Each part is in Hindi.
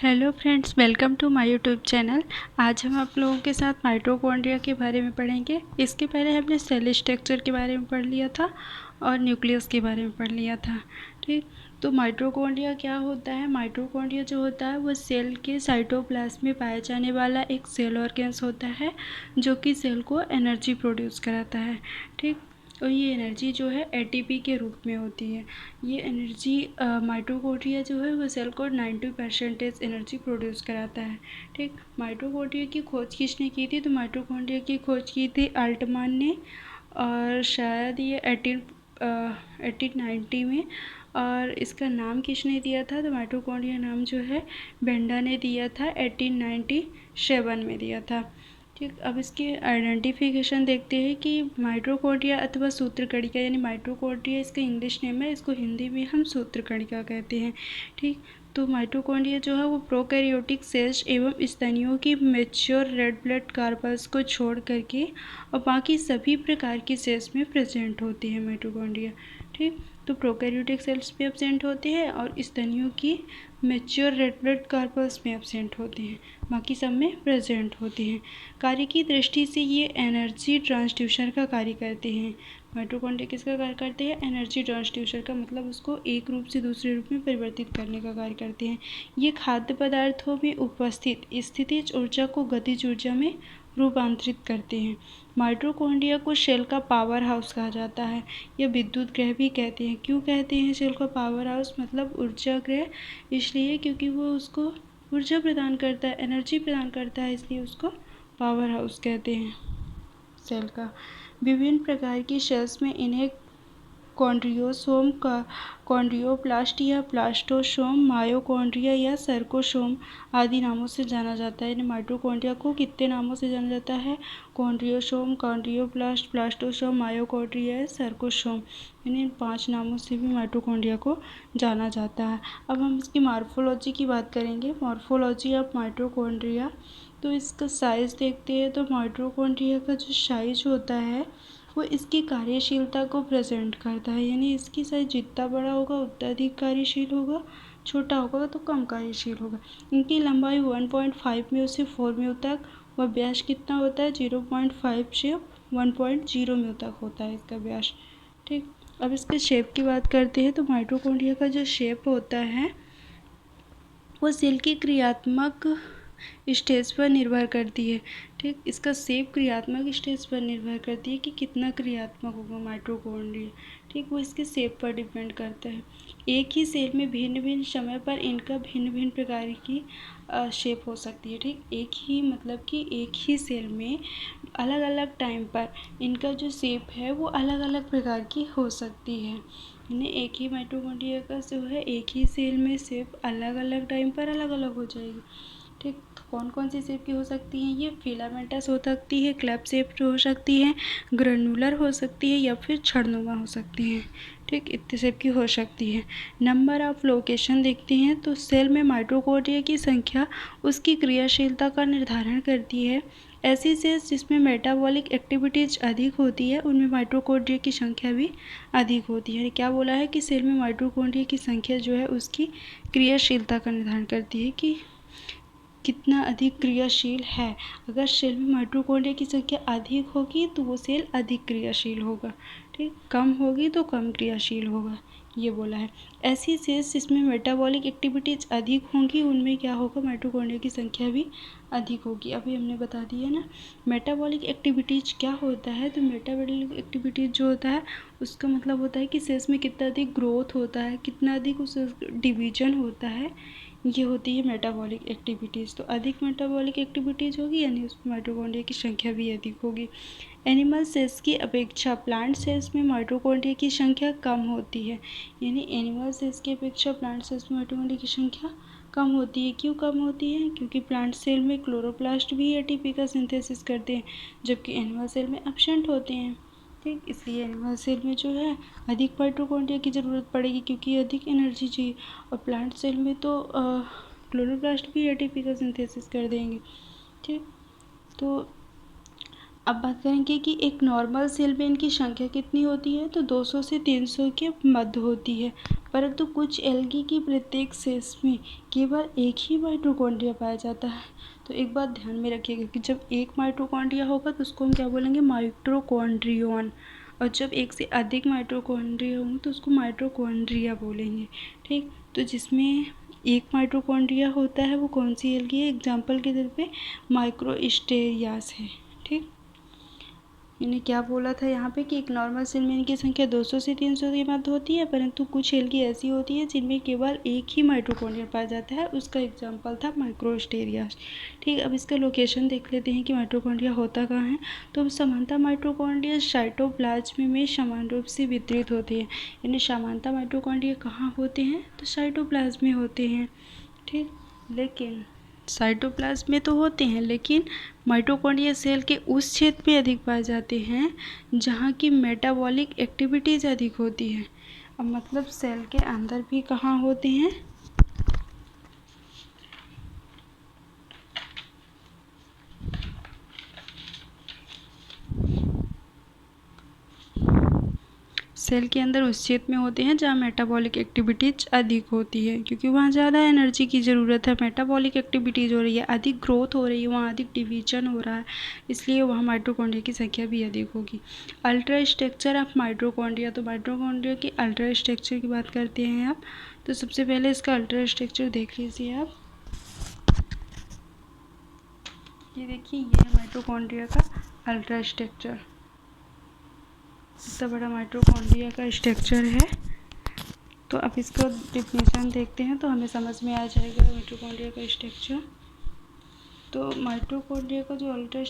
Hello friends, welcome to my YouTube channel. आज हम आप लोगों के साथ माइटोकॉन्ड्रिया के बारे में पढ़ेंगे। इसके पहले हमने सेल स्ट्रक्चर के बारे में पढ़ लिया था और न्यूक्लियस के बारे में पढ़ लिया था। ठीक, तो माइटोकॉन्ड्रिया क्या होता है? माइटोकॉन्ड्रिया जो होता है वो सेल के साइटोप्लाज्म में पाया जाने वाला एक सेल ऑर्गेन्स होता है जो कि सेल को एनर्जी प्रोड्यूस कराता है। ठीक, और ये एनर्जी जो है एटीपी के रूप में होती है। ये एनर्जी माइटोकॉन्ड्रिया जो है वो सेल को 90% एनर्जी प्रोड्यूस कराता है। ठीक, माइटोकॉन्ड्रिया की खोज किसने की थी? तो माइटोकॉन्ड्रिया की खोज की थी अल्टमान ने, और शायद ये 1890 में। और इसका नाम किसने दिया था? तो माइटोकॉन्ड्रिया नाम जो है बेंडा ने दिया था, 1897 में दिया था। ठीक, अब इसकी आइडेंटिफिकेशन देखते हैं कि माइटोकॉन्ड्रिया अथवा सूत्रकणिका, यानी माइटोकॉन्ड्रिया इसका इंग्लिश नेम है, इसको हिंदी में हम सूत्रकणिका कहते हैं। ठीक, तो माइटोकॉन्ड्रिया जो है वो प्रोकैरियोटिक सेल्स एवं स्तनियों की मैच्योर रेड ब्लड कार्पल्स को छोड़ करके और बाकी सभी प्रकार की सेल्स में प्रेजेंट होते हैं माइटोकॉन्ड्रिया। ठीक, तो प्रोकैरियोटिक सेल्स में एब्सेंट होते हैं और स्तनियों की मैच्योर रेड ब्लड कार्पल्स में एब्सेंट होते हैं, बाकी सब में प्रेजेंट होते हैं। कार्य की दृष्टि से ये एनर्जी ट्रांसड्यूसर का कार्य करते हैं। माइटोकॉन्ड्रिया किसका कार्य करते हैं? एनर्जी ट्रांसड्यूसर का, मतलब उसको एक रूप से दूसरे रूप में परिवर्तित करने का कार्य करते हैं। ये खाद्य पदार्थों में उपस्थित स्थितिज ऊर्जा को गतिज ऊर्जा में रूपांतरित करते हैं। माइटोकॉन्ड्रिया को सेल का पावर हाउस कहा जाता है या विद्युत ग्रह भी कहते हैं। क्यों कहते हैं सेल का पावर हाउस, मतलब ऊर्जा ग्रह? इसलिए क्योंकि वो उसको ऊर्जा प्रदान करता है, एनर्जी प्रदान करता है, इसलिए उसको पावर हाउस कहते हैं सेल का। विभिन्न प्रकार की सेल्स में इन्हें कॉन्ड्रियोसोम का कॉन्ड्रियोप्लास्ट या प्लास्टोसोम, मायोकॉन्ड्रिया या सर्कोसोम आदि नामों से जाना जाता है। माइटोकॉन्ड्रिया को कितने नामों से जाना जाता है? कॉन्ड्रियोसोम, कॉन्ड्रियोप्लास्ट, प्लास्टोसोम, मायोकॉन्ड्रिया या सर्कोसोम, यानी इन 5 नामों से भी माइटोकॉन्ड्रिया को जाना जाता है। अब हम इसकी मॉर्फोलॉजी की बात करेंगे। मॉर्फोलॉजी ऑफ माइटोकॉन्ड्रिया, तो इसका साइज़ देखते हैं तो माइटोकॉन्ड्रिया का जो साइज होता है वो इसकी कार्यशीलता को प्रेजेंट करता है, यानी इसकी साइज जितना बड़ा होगा उतना अधिक कार्यशील होगा, छोटा होगा तो कम कार्यशील होगा। इनकी लंबाई 1.5 म्यू से 4 म्यू तक, व व्यास कितना होता है? 0.5 से 1.0 म्यू तक होता है इसका व्यास। ठीक, अब इसके शेप की बात करते हैं तो माइटोकॉन्ड्रिया का जो शेप होता है वो सेल की क्रियात्मक स्टेज पर निर्भर करती है। ठीक, इसका शेप क्रियात्मक स्टेज पर निर्भर करती है कि कितना क्रियात्मक होगा माइटोकॉन्ड्रिया। ठीक, वो इसके शेप पर डिपेंड करता है। एक ही सेल में भिन्न भिन्न समय पर इनका भिन्न भिन्न प्रकार की शेप हो सकती है। ठीक, एक ही मतलब कि एक ही सेल में अलग अलग टाइम पर इनका जो शेप है वो अलग अलग प्रकार की हो सकती है। यानी एक ही माइटोकॉन्ड्रिया का जो है एक ही सेल में शेप अलग अलग टाइम पर अलग अलग हो जाएगी। ठीक, तो कौन कौन सी शेप की हो सकती हैं? ये फिलामेंटस हो सकती है, क्लैप शेप हो सकती है, ग्रेनुलर हो सकती है या फिर छड़नुमा हो सकती है। ठीक, इतने शेप की हो सकती है। नंबर ऑफ लोकेशन देखते हैं तो सेल में माइटोकॉन्ड्रिया की संख्या उसकी क्रियाशीलता का निर्धारण करती है। ऐसी सेल्स जिसमें मेटाबॉलिक एक्टिविटीज अधिक होती है उनमें माइटोकॉन्ड्रिया की संख्या भी अधिक होती है। क्या बोला है कि सेल में माइटोकॉन्ड्रिया की संख्या जो है उसकी क्रियाशीलता का निर्धारण करती है कि कितना अधिक क्रियाशील है। अगर सेल में माइटोकॉन्ड्रिया की संख्या अधिक होगी तो वो सेल अधिक क्रियाशील होगा। ठीक, कम होगी तो कम क्रियाशील होगा, ये बोला है। ऐसी सेल्स जिसमें मेटाबॉलिक एक्टिविटीज अधिक होंगी उनमें क्या होगा? माइटोकॉन्ड्रिया की संख्या भी अधिक होगी। अभी हमने बता दिया ना मेटाबॉलिक एक्टिविटीज क्या होता है। तो मेटाबॉलिक एक्टिविटीज जो होता है उसका मतलब होता है कि सेल्स में कितना अधिक ग्रोथ होता है, कितना अधिक उस डिवीजन होता है, ये होती है मेटाबॉलिक एक्टिविटीज़। तो अधिक मेटाबॉलिक एक्टिविटीज़ होगी यानी उसमें माइटोकॉन्ड्रिया की संख्या भी अधिक होगी। एनिमल सेल्स की अपेक्षा प्लांट सेल्स में माइटोकॉन्ड्रिया की संख्या कम होती है, यानी एनिमल सेल्स की अपेक्षा प्लांट सेल्स में माइटोकॉन्ड्रिया की संख्या कम होती है। क्यों कम होती है? क्योंकि प्लांट सेल में क्लोरोप्लास्ट भी एटीपी का सिंथेसिस करते हैं जबकि एनिमल सेल में एब्सेंट होते हैं। ठीक, इसलिए एनिमल सेल में जो है अधिक माइटोकॉन्ड्रिया की ज़रूरत पड़ेगी क्योंकि अधिक एनर्जी चाहिए, और प्लांट सेल में तो क्लोरोप्लास्ट भी एटीपी का सिंथेसिस कर देंगे। ठीक, तो अब बात करेंगे कि एक नॉर्मल सेल में इनकी संख्या कितनी होती है, तो 200 से 300 के मध्य होती है। परंतु कुछ एल्गी की प्रत्येक सेल्स में केवल एक ही माइटोकॉन्ड्रिया पाया जाता है। तो एक बात ध्यान में रखिएगा कि जब एक माइटोकॉन्ड्रिया होगा तो उसको हम क्या बोलेंगे, माइटोकॉन्ड्रियन, और जब एक से अधिक माइटोकॉन्ड्रिया होंगे तो उसको माइटोकॉन्ड्रिया बोलेंगे। ठीक, तो जिसमें एक माइटोकॉन्ड्रिया होता है वो कौन सी एल्गी है, एग्जाम्पल के तौर पे माइक्रोस्टेरियास है। ठीक, मैंने क्या बोला था यहाँ पे कि एक नॉर्मल सेल में इनकी संख्या 200 से 300 के मध्य होती है, परंतु कुछ एल्गी ऐसी होती है जिनमें केवल एक ही माइटोकॉन्ड्रिया पाया जाता है, उसका एग्जाम्पल था माइक्रोस्टेरियास। ठीक, अब इसका लोकेशन देख लेते हैं कि माइटोकॉन्ड्रिया होता कहाँ है। तो समानता माइटोकॉन्ड्रिया साइटोप्लाज्म में समान रूप से वितरित होती है, यानी समानता माइटोकॉन्ड्रिया कहाँ होते हैं, तो साइटोप्लाज्म में होते हैं। ठीक, लेकिन साइटोप्लाज्म में तो होते हैं, लेकिन माइटोकॉन्ड्रिया सेल के उस क्षेत्र में अधिक पाए जाते हैं जहाँ की मेटाबॉलिक एक्टिविटीज़ अधिक होती है। अब मतलब सेल के अंदर भी कहाँ होते हैं, सेल के अंदर उस क्षेत्र में होते हैं जहाँ मेटाबॉलिक एक्टिविटीज अधिक होती है, क्योंकि वहाँ ज़्यादा एनर्जी की ज़रूरत है, मेटाबॉलिक एक्टिविटीज़ हो रही है, अधिक ग्रोथ हो रही है, वहाँ अधिक डिवीजन हो रहा है, इसलिए वहाँ माइटोकॉन्ड्रिया की संख्या भी अधिक होगी। अल्ट्रा स्ट्रक्चर ऑफ माइटोकॉन्ड्रिया, तो माइटोकॉन्ड्रिया की अल्ट्रा स्ट्रक्चर की बात करते हैं आप, तो सबसे पहले इसका अल्ट्रा स्ट्रक्चर देख लीजिए आप। ये देखिए, ये है माइटोकॉन्ड्रिया का अल्ट्रा स्ट्रक्चर, इतना बड़ा माइटोकॉन्ड्रिया का स्ट्रक्चर है। तो अब इसको डिफिनेशन देखते हैं तो हमें समझ में आ जाएगा माइटोकॉन्ड्रिया का स्ट्रक्चर। तो माइटोकॉन्ड्रिया का जो अल्ट्रा,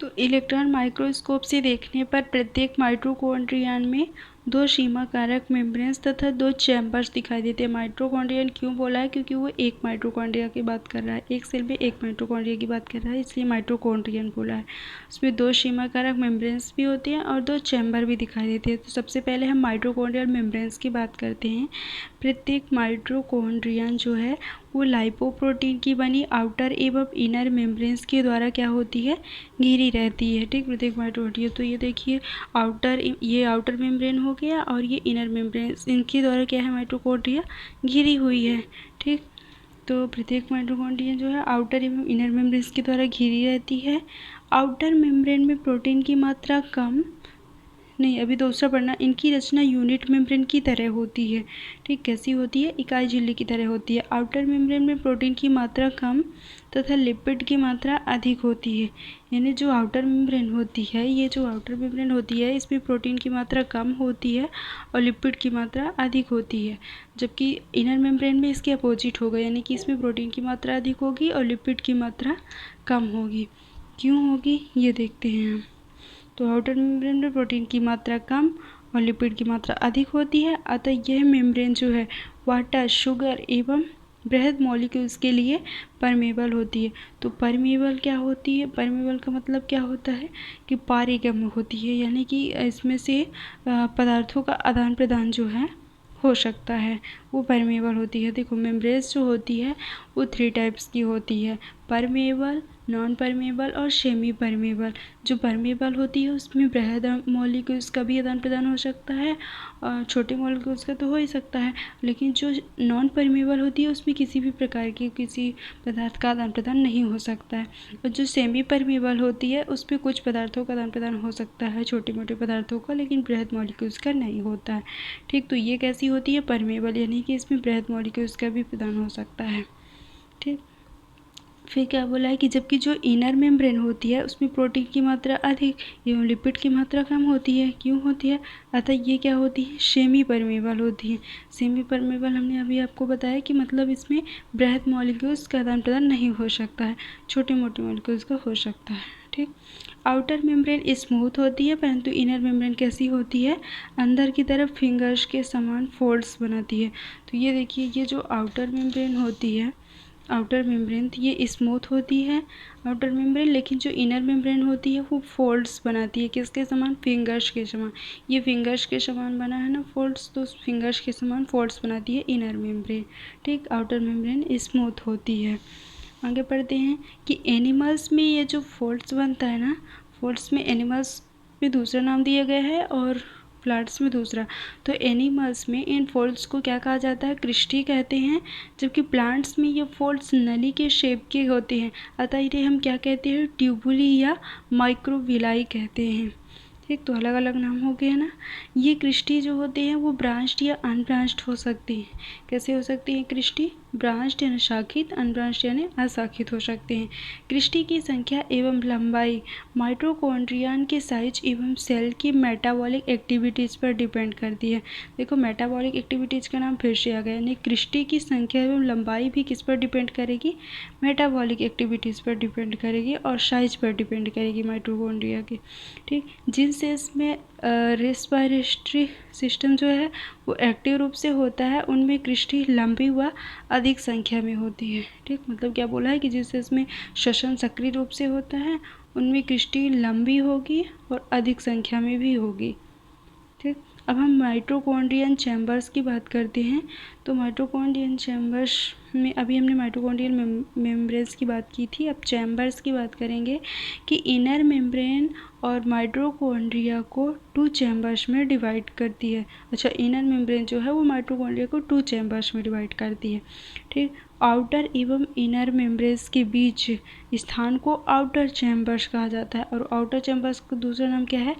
तो इलेक्ट्रॉन माइक्रोस्कोप से देखने पर प्रत्येक माइटोकॉन्ड्रियन में 2 सीमा कारक मेम्ब्रेन्स तथा 2 चैम्बर्स दिखाई देते हैं। माइटोकॉन्ड्रियन क्यों बोला है, क्योंकि वो एक माइटोकॉन्ड्रिया की बात कर रहा है, एक सेल में एक माइटोकॉन्ड्रिया की बात कर रहा है, इसलिए माइटोकॉन्ड्रियन बोला है। उसमें 2 सीमा कारक मेम्ब्रेन्स भी होती हैं और 2 चैम्बर भी दिखाई देते हैं। तो सबसे पहले हम माइटोकॉन्ड्रियल मेम्ब्रेन्स की बात करते हैं। प्रत्येक माइटोकॉन्ड्रियन जो है वो लाइपोप्रोटीन की बनी आउटर एवं इनर मेम्ब्रेन्स के द्वारा क्या होती है, घिरी रहती है। ठीक, प्रत्येक माइटोकॉन्ड्रिया, तो ये देखिए ये आउटर मेम्ब्रेन हो गया और ये इनर मेम्ब्रेन, इनके द्वारा क्या है, माइटोकॉन्ड्रिया घिरी हुई है। ठीक, तो प्रत्येक माइटोकॉन्ड्रिया जो है आउटर एवं इनर मेम्ब्रेन्स के द्वारा घिरी रहती है। आउटर मेम्ब्रेन में प्रोटीन की मात्रा कम, नहीं अभी दूसरा पढ़ना, इनकी रचना यूनिट मेम्ब्रेन की तरह होती है। ठीक, कैसी होती है, इकाई झिल्ली की तरह होती है। आउटर मेम्ब्रेन में प्रोटीन की मात्रा कम तथा लिपिड की मात्रा अधिक होती है, यानी जो आउटर मेम्ब्रेन होती है, ये जो आउटर मेम्ब्रेन होती है इसमें प्रोटीन की मात्रा कम होती है और लिपिड की मात्रा अधिक होती है, जबकि इनर मेम्ब्रेन में इसके अपोजिट होगा, यानी कि इसमें प्रोटीन की मात्रा अधिक होगी और लिपिड की मात्रा कम होगी। क्यों होगी ये देखते हैं हम। तो आउटर मेम्ब्रेन में प्रोटीन की मात्रा कम और लिपिड की मात्रा अधिक होती है, अतः यह मेम्ब्रेन जो है वाटर, शुगर एवं बृहद मॉलिक्यूल्स के लिए परमेबल होती है। तो परमेबल क्या होती है, परमेबल का मतलब क्या होता है कि पारगम्य होती है, यानी कि इसमें से पदार्थों का आदान प्रदान जो है हो सकता है, वो परमेबल होती है। देखो मेम्ब्रेन्स जो होती है वो 3 टाइप्स की होती है, परमेबल, नॉन परमेबल और सेमी परमेबल। जो परमेबल होती है उसमें बृहद मॉलिक्यूल्स का भी आदान प्रदान हो सकता है और छोटे मॉलिक्यूल्स का तो हो ही सकता है, लेकिन जो नॉन परमेबल होती है उसमें किसी भी प्रकार की किसी पदार्थ का आदान प्रदान नहीं हो सकता है। और जो सेमी परमेबल होती है उसमें कुछ पदार्थों का आदान प्रदान हो सकता है, छोटे मोटे पदार्थों का, लेकिन बृहद मॉलिक्यूल्स का नहीं होता है। ठीक, तो ये कैसी होती है, परमेबल, यानी कि इसमें बृहद मॉलिक्यूल्स का भी प्रदान हो सकता है। ठीक, फिर क्या बोला है कि जबकि जो इनर मेम्ब्रेन होती है उसमें प्रोटीन की मात्रा अधिक एवं लिपिड की मात्रा कम होती है। क्यों होती है, अतः ये क्या होती है, सेमी परमेबल होती है। सेमी परमेबल हमने अभी आपको बताया कि मतलब इसमें बृहद मॉलिक्यूल्स का आदान प्रदान नहीं हो सकता है, छोटे मोटे मॉलिक्यूल्स का हो सकता है। ठीक, आउटर मेम्ब्रेन स्मूथ होती है, परंतु इनर मेम्ब्रेन कैसी होती है, अंदर की तरफ फिंगर्स के समान फोल्ड्स बनाती है। तो ये देखिए, ये जो आउटर मेम्ब्रेन होती है, आउटर मेम्ब्रेन, ये स्मूथ होती है आउटर मेम्ब्रेन, लेकिन जो इनर मेम्ब्रेन होती है वो फोल्ड्स बनाती है, किसके समान, फिंगर्स के समान। ये फिंगर्स के समान बना है ना फोल्ड्स, तो फिंगर्स के समान फोल्ड्स बनाती है इनर मेम्ब्रेन। ठीक, आउटर मेम्ब्रेन स्मूथ होती है। आगे पढ़ते हैं कि एनिमल्स में ये जो फोल्ड्स बनता है ना, फोल्ड्स में एनिमल्स में दूसरा नाम दिया गया है और प्लांट्स में दूसरा। तो एनिमल्स में इन फोल्ड्स को क्या कहा जाता है? क्रिस्टी कहते हैं, जबकि प्लांट्स में ये फोल्ड्स नली के शेप के होते हैं, अतः इन्हें हम क्या कहते हैं? ट्यूबुली या माइक्रोविलाई कहते हैं। ठीक, तो अलग अलग नाम हो गए ना। ये क्रिस्टी जो होते हैं वो ब्रांच्ड या अनब्रांच्ड हो सकती हैं। कैसे हो सकती हैं क्रिस्टी? ब्रांच्ड यानी शाखित, अनब्रांच्ड यानी अशाखित हो सकते हैं। क्रिस्टी की संख्या एवं लंबाई माइटोकॉन्ड्रियन के साइज एवं सेल की मेटाबॉलिक एक्टिविटीज़ पर डिपेंड करती है। देखो, मेटाबॉलिक एक्टिविटीज़ का नाम फिर से आ गया, यानी क्रिस्टी की संख्या एवं लंबाई भी किस पर डिपेंड करेगी? मेटाबॉलिक एक्टिविटीज़ पर डिपेंड करेगी और साइज पर डिपेंड करेगी माइटोकॉन्ड्रिया की। ठीक, जिन सेल्स में रेस्पिरेटरी सिस्टम जो है वो एक्टिव रूप से होता है, उनमें क्रिस्टी लंबी व अधिक संख्या में होती है। ठीक, मतलब क्या बोला है कि जिस सेल्स में श्वसन सक्रिय रूप से होता है उनमें क्रिस्टी लंबी होगी और अधिक संख्या में भी होगी। ठीक, अब हम माइटोकॉन्ड्रियन चैम्बर्स की बात करते हैं। तो माइटोकॉन्ड्रियन चैम्बर्स में अभी हमने माइटोकॉन्ड्रियल मेम्ब्रेन्स की बात की थी, अब चैम्बर्स की बात करेंगे कि इनर मेम्ब्रेन और माइटोकॉन्ड्रिया को 2 चैम्बर्स में डिवाइड करती है। अच्छा, इनर मेम्ब्रेन जो है वो माइटोकॉन्ड्रिया को 2 चैम्बर्स में डिवाइड करती है। ठीक, आउटर एवं इनर मेम्ब्रेन्स के बीच स्थान को आउटर चैम्बर्स कहा जाता है और आउटर चैम्बर्स का दूसरा नाम क्या है?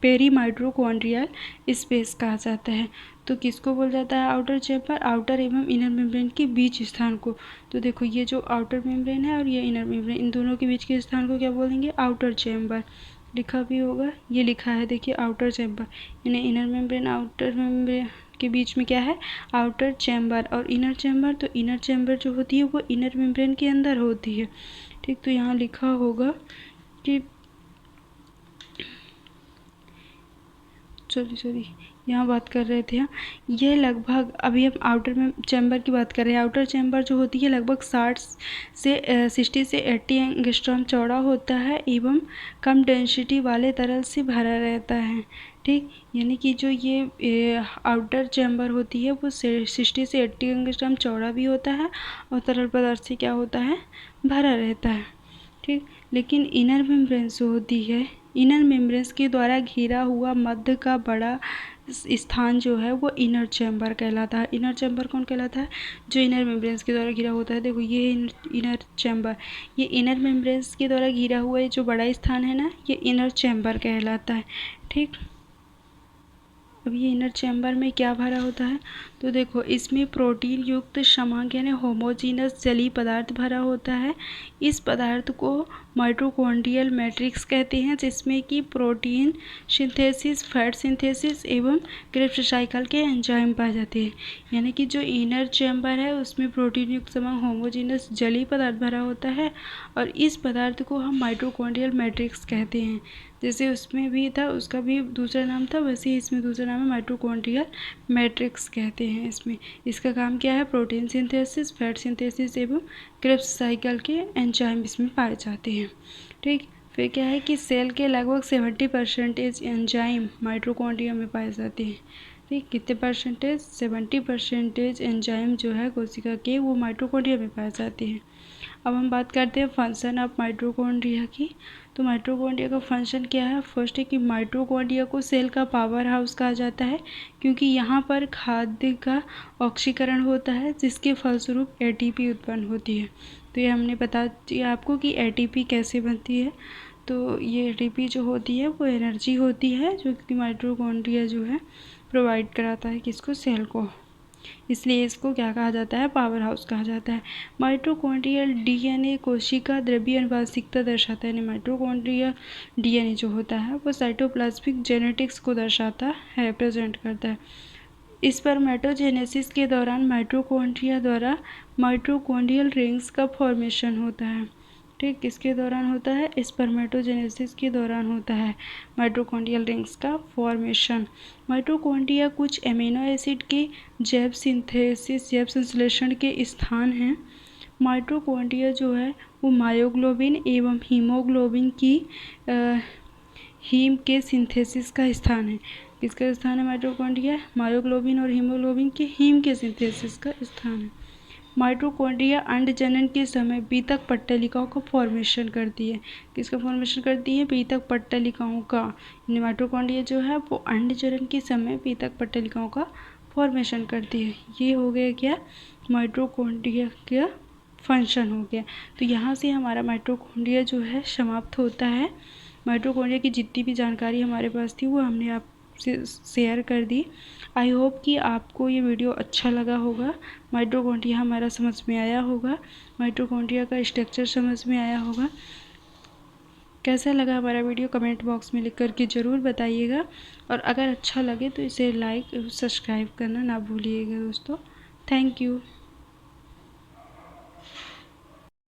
पेरीमाइटोकॉन्ड्रियल स्पेस कहा जाता है। तो किसको बोल जाता है आउटर चैम्बर? आउटर एवं इनर मेम्ब्रेन के बीच स्थान को। तो देखो, ये जो आउटर मेम्ब्रेन है और ये इनर मेम्ब्रेन, इन दोनों के बीच के स्थान को क्या बोलेंगे? Outer chamber. लिखा भी होगा, ये लिखा है देखिए, आउटर चैम्बर, यानी इनर मेम्ब्रेन आउटर मेम्ब्रेन के बीच में क्या है? Outer chamber. और इनर चैम्बर, तो इनर चैम्बर जो होती है वो इनर मेम्ब्रेन के अंदर होती है। ठीक, तो यहाँ लिखा होगा कि सॉरी यहाँ बात कर रहे थे हम, यह लगभग, अभी हम आउटर में चैम्बर की बात कर रहे हैं। आउटर चैम्बर जो होती है लगभग 60 से 80 एंगस्ट्रॉम चौड़ा होता है एवं कम डेंसिटी वाले तरल से भरा रहता है। ठीक, यानी कि जो ये आउटर चैम्बर होती है वो 60 से 80 एंगस्ट्रॉम चौड़ा भी होता है और तरल पदार्थ से क्या होता है? भरा रहता है। ठीक, लेकिन इनर मेम्ब्रेन्स जो होती है, इनर मेम्ब्रेन्स के द्वारा घिरा हुआ मध्य का बड़ा स्थान जो है वो इनर चैम्बर कहलाता है। इनर चैम्बर कौन कहलाता है? जो इनर मेम्ब्रेन्स के द्वारा घिरा होता है। देखो, ये इनर चैम्बर, ये इनर मेम्ब्रेन्स के द्वारा घिरा हुआ जो बड़ा स्थान है ना, ये इनर चैम्बर कहलाता है। ठीक, अब ये इनर चैम्बर में क्या भरा होता है? तो देखो, इसमें प्रोटीन युक्त समांग यानी होमोजीनस जलीय पदार्थ भरा होता है। इस पदार्थ को माइटोकॉन्ड्रियल मैट्रिक्स कहते हैं, जिसमें कि प्रोटीन सिंथेसिस, फैट सिंथेसिस एवं क्रेब्स साइकिल के एंजाइम पाए जाते हैं। यानी कि जो इनर चैम्बर है उसमें प्रोटीन युक्त समांग होमोजीनस जलीय पदार्थ भरा होता है और इस पदार्थ को हम माइटोकॉन्ड्रियल मैट्रिक्स कहते हैं। जैसे उसमें भी था, उसका भी दूसरा नाम था, वैसे ही इसमें दूसरा नाम है, माइटोकॉन्ड्रियल मैट्रिक्स कहते हैं इसमें। इसका काम क्या है? प्रोटीन सिंथेसिस, फैट सिंथेसिस एवं क्रेब्स साइकिल के एंजाइम इसमें पाए जाते हैं। ठीक, फिर क्या है कि सेल के लगभग 70% एंजाइम माइटोकॉन्ड्रिया में पाए जाते हैं। ठीक, कितने परसेंटेज? 70% एंजाइम जो है कोशिका के वो माइटोकॉन्ड्रिया में पाए जाते हैं। अब हम बात करते हैं फंक्शन ऑफ माइटोकॉन्ड्रिया की। तो माइटोकॉन्ड्रिया का फंक्शन क्या है? फर्स्ट है कि माइटोकॉन्ड्रिया को सेल का पावर हाउस कहा जाता है, क्योंकि यहाँ पर खाद्य का ऑक्सीकरण होता है, जिसके फलस्वरूप एटीपी उत्पन्न होती है। तो ये हमने बता दिया आपको कि एटीपी कैसे बनती है। तो ये एटीपी जो होती है वो एनर्जी होती है, जो कि माइटोकॉन्ड्रिया जो है प्रोवाइड कराता है किसको? सेल को। इसलिए इसको क्या कहा जाता है? पावर हाउस कहा जाता है। माइटोकॉन्ड्रियल डीएनए कोशिका द्रव्य अनुवांशिकता दर्शाता है। यानी माइटोकॉन्ड्रियल डीएनए जो होता है वो साइटोप्लाज्मिक जेनेटिक्स को दर्शाता है, प्रेजेंट करता है। स्पर्मेटोजेनेसिस के दौरान माइटोकॉन्ड्रिया द्वारा माइटोकॉन्ड्रियल रिंग्स का फॉर्मेशन होता है। ठीक, किसके दौरान होता है? स्पर्मेटोजेनेसिस के दौरान होता है माइटोकॉन्ड्रियल रिंग्स का फॉर्मेशन। माइटोकॉन्ड्रिया कुछ एमिनो एसिड के जैव सिंथेसिस, जैव संश्लेषण के स्थान हैं। माइटोकॉन्ड्रिया जो है वो मायोग्लोबिन एवं हीमोग्लोबिन की हीम के सिंथेसिस का स्थान है। किसका स्थान है माइटोकॉन्ड्रिया? मायोग्लोबिन और हीमोग्लोबिन के हीम के सिंथेसिस का स्थान है। माइटोकॉन्ड्रिया अंड जनन के समय बीतक पट्टलिकाओं का फॉर्मेशन करती है। किसका फॉर्मेशन करती है? बीतक पट्टलिकाओं का। माइटोकॉन्ड्रिया जो है वो अंड जनन के समय बीतक पट्टलिकाओं का फॉर्मेशन करती है। ये हो गया क्या? माइटोकॉन्ड्रिया का फंक्शन हो गया। तो यहाँ से हमारा माइटोकॉन्ड्रिया जो है समाप्त होता है। माइटोकॉन्ड्रिया की जितनी भी जानकारी हमारे पास थी वो हमने आपसे शेयर कर दी। आई होप कि आपको ये वीडियो अच्छा लगा होगा। माइटोकॉन्ड्रिया हमारा समझ में आया होगा, माइटोकॉन्ड्रिया का स्ट्रक्चर समझ में आया होगा। कैसा लगा हमारा वीडियो कमेंट बॉक्स में लिख करके ज़रूर बताइएगा, और अगर अच्छा लगे तो इसे लाइक सब्सक्राइब करना ना भूलिएगा दोस्तों। Thank you.